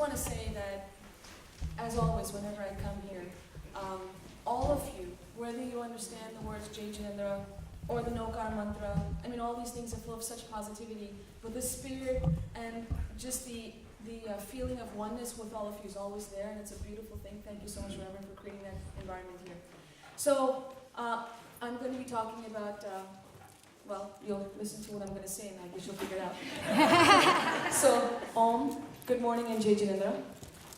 want to say that, as always, whenever I come here, all of you, whether you understand the words Jai Jinendra or the Nokar mantra, I mean, all these things are full of such positivity, but the spirit and just the feeling of oneness with all of you is always there, and it's a beautiful thing. Thank you so much, Reverend, for creating that environment here. So, I'm going to be talking about, well, you'll listen to what I'm going to say, and I guess you'll figure it out. So, Om, good morning, and Jai Jinendra.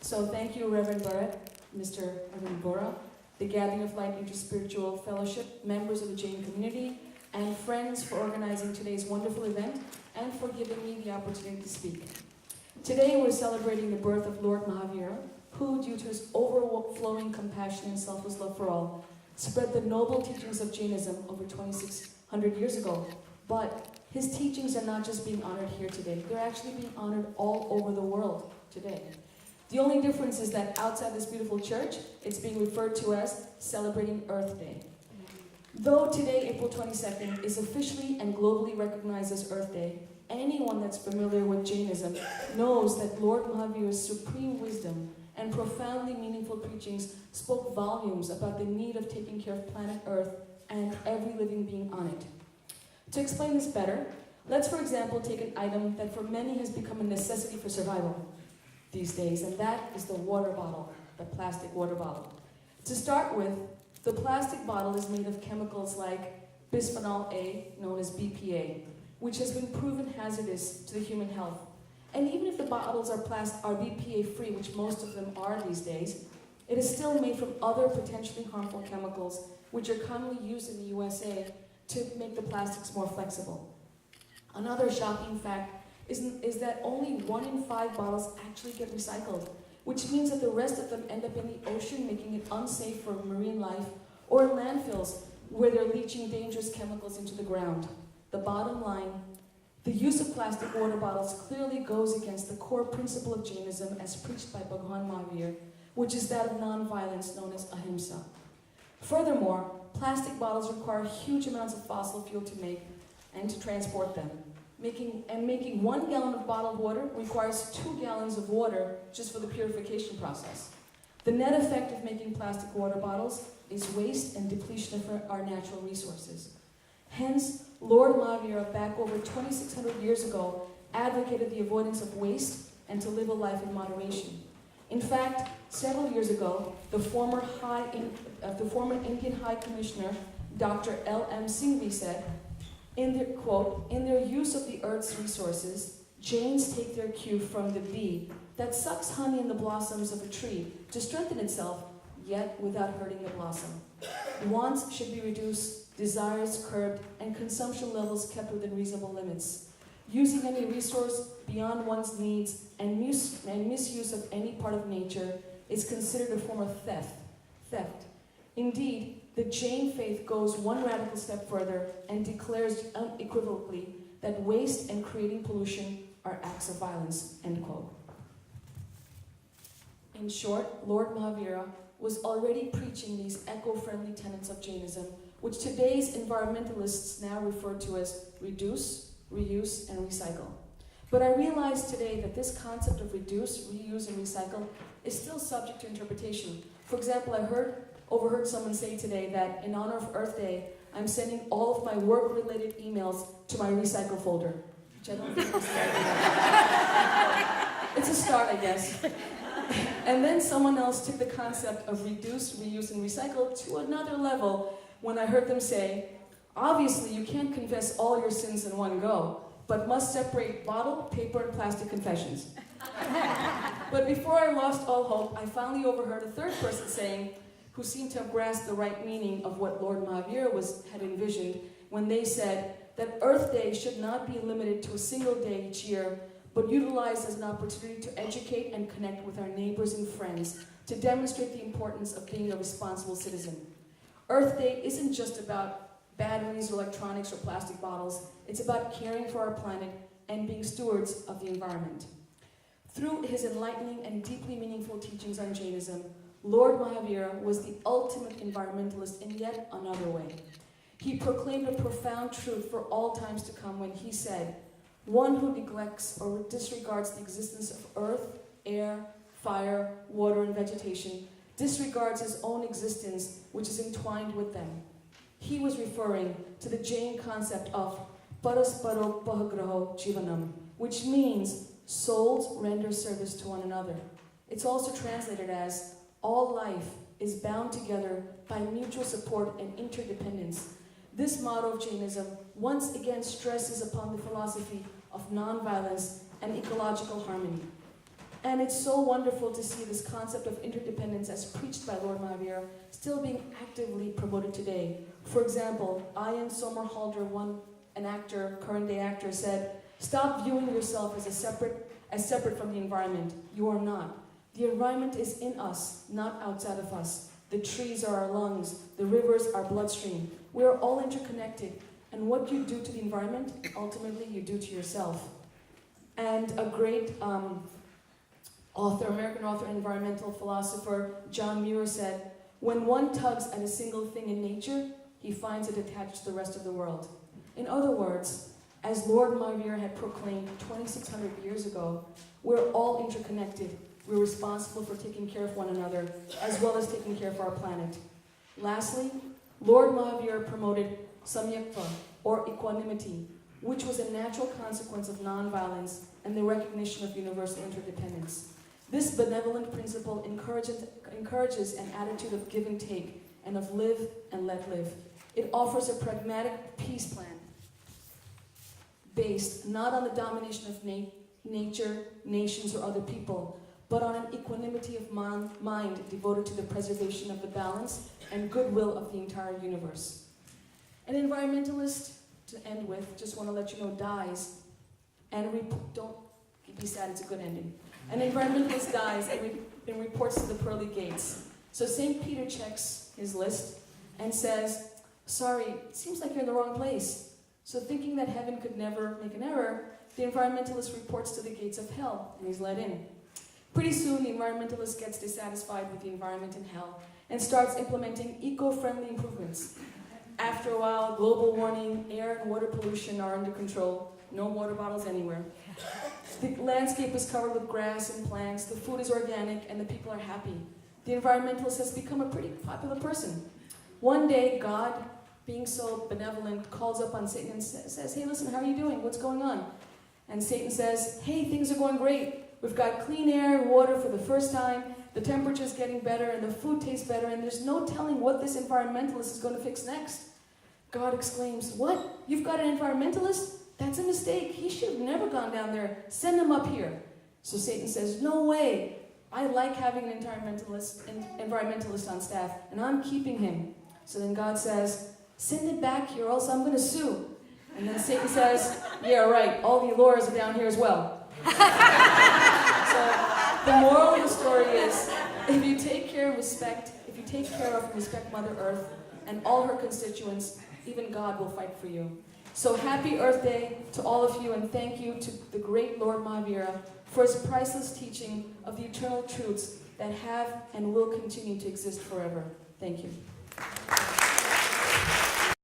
So, thank you, Reverend Barrett, Mr. Arvind Bora, the Gathering of Light Interspiritual Fellowship, members of the Jain community, and friends for organizing today's wonderful event and for giving me the opportunity to speak. Today we're celebrating the birth of Lord Mahaveer, who, due to his overflowing compassion and selfless love for all, spread the noble teachings of Jainism over 2,600 years ago. But his teachings are not just being honored here today, they're actually being honored all over the world today. The only difference is that outside this beautiful church, it's being referred to as celebrating Earth Day. Though today, April 22nd, is officially and globally recognized as Earth Day, anyone that's familiar with Jainism knows that Lord Mahaveer's supreme wisdom and profoundly meaningful preachings spoke volumes about the need of taking care of planet Earth and every living being on it. To explain this better, let's for example take an item that for many has become a necessity for survival these days, and that is the water bottle, the plastic water bottle. To start with, the plastic bottle is made of chemicals like bisphenol A, known as BPA, which has been proven hazardous to the human health. And even if the bottles are BPA-free, which most of them are these days, it is still made from other potentially harmful chemicals, which are commonly used in the USA to make the plastics more flexible. Another shocking fact is that only 1 in 5 bottles actually get recycled, which means that the rest of them end up in the ocean, making it unsafe for marine life, or in landfills, where they're leaching dangerous chemicals into the ground. The bottom line, the use of plastic water bottles clearly goes against the core principle of Jainism as preached by Bhagwan Mahavir, which is that of non-violence known as ahimsa. Furthermore, plastic bottles require huge amounts of fossil fuel to make and to transport them. Making 1 gallon of bottled water requires 2 gallons of water just for the purification process. The net effect of making plastic water bottles is waste and depletion of our natural resources. Hence, Lord Mahavir, back over 2,600 years ago, advocated the avoidance of waste and to live a life in moderation. In fact, several years ago, the former Indian High Commissioner, Dr. L.M. Singhvi said, in their use of the earth's resources, Jains take their cue from the bee that sucks honey in the blossoms of a tree to strengthen itself, yet without hurting the blossom. Wants should be reduced, desires curbed, and consumption levels kept within reasonable limits. Using any resource beyond one's needs and misuse of any part of nature is considered a form of theft. Indeed, the Jain faith goes one radical step further and declares unequivocally that waste and creating pollution are acts of violence, end quote. In short, Lord Mahavira was already preaching these eco-friendly tenets of Jainism, which today's environmentalists now refer to as reduce, reuse, and recycle. But I realize today that this concept of reduce, reuse, and recycle is still subject to interpretation. For example, I overheard someone say today that in honor of Earth Day, I'm sending all of my work-related emails to my recycle folder, which I don't think is the idea. It's a start, I guess. And then someone else took the concept of reduce, reuse, and recycle to another level when I heard them say, obviously you can't confess all your sins in one go, but must separate bottle, paper, and plastic confessions. But before I lost all hope, I finally overheard a third person saying, who seemed to have grasped the right meaning of what Lord Mahavir had envisioned when they said that Earth Day should not be limited to a single day each year, but utilized as an opportunity to educate and connect with our neighbors and friends to demonstrate the importance of being a responsible citizen. Earth Day isn't just about batteries, or electronics, or plastic bottles. It's about caring for our planet and being stewards of the environment. Through his enlightening and deeply meaningful teachings on Jainism, Lord Mahavir was the ultimate environmentalist in yet another way. He proclaimed a profound truth for all times to come when he said, one who neglects or disregards the existence of earth, air, fire, water, and vegetation, disregards his own existence, which is entwined with them. He was referring to the Jain concept of parasparo pahagraho jivanam, which means souls render service to one another. It's also translated as all life is bound together by mutual support and interdependence. This motto of Jainism once again stresses upon the philosophy of nonviolence and ecological harmony. And it's so wonderful to see this concept of interdependence as preached by Lord Mahaveer still being actively promoted today. For example, Ian Somerhalder, an actor, current day actor, said, "Stop viewing yourself as separate from the environment. You are not. The environment is in us, not outside of us. The trees are our lungs, the rivers our bloodstream. We are all interconnected, and what you do to the environment, ultimately you do to yourself." And a great American author, environmental philosopher, John Muir said, "When one tugs at a single thing in nature, he finds it attached to the rest of the world." In other words, as Lord Mahaveer had proclaimed 2,600 years ago, we're all interconnected. We're responsible for taking care of one another, as well as taking care of our planet. Lastly, Lord Mahaveer promoted samyakta, or equanimity, which was a natural consequence of nonviolence and the recognition of universal interdependence. This benevolent principle encourages an attitude of give and take, and of live and let live. It offers a pragmatic peace plan based not on the domination of nature, nations, or other people, but on an equanimity of mind devoted to the preservation of the balance and goodwill of the entire universe. An environmentalist, to end with, just want to let you know, dies, and don't be sad, it's a good ending. An environmentalist dies and reports to the pearly gates. So St. Peter checks his list and says, "Sorry, it seems like you're in the wrong place." So thinking that heaven could never make an error, the environmentalist reports to the gates of hell, and he's let in. Pretty soon, the environmentalist gets dissatisfied with the environment in hell and starts implementing eco-friendly improvements. After a while, global warming, air and water pollution are under control. No water bottles anywhere. The landscape is covered with grass and plants, the food is organic, and the people are happy. The environmentalist has become a pretty popular person. One day, God, being so benevolent, calls up on Satan and says, "Hey, listen, how are you doing? What's going on?" And Satan says, "Hey, things are going great. We've got clean air and water for the first time, the temperature's getting better, and the food tastes better, and there's no telling what this environmentalist is going to fix next." God exclaims, "What? You've got an environmentalist? That's a mistake. He should have never gone down there. Send him up here." So Satan says, "No way. I like having an environmentalist on staff, and I'm keeping him." So then God says, "Send it back here, or else I'm going to sue." And then Satan says, "Yeah, right. All the lawyers are down here as well." So the moral of the story is, if you take care of and respect Mother Earth and all her constituents, even God will fight for you. So happy Earth Day to all of you, and thank you to the great Lord Mahaveer for his priceless teaching of the eternal truths that have and will continue to exist forever. Thank you.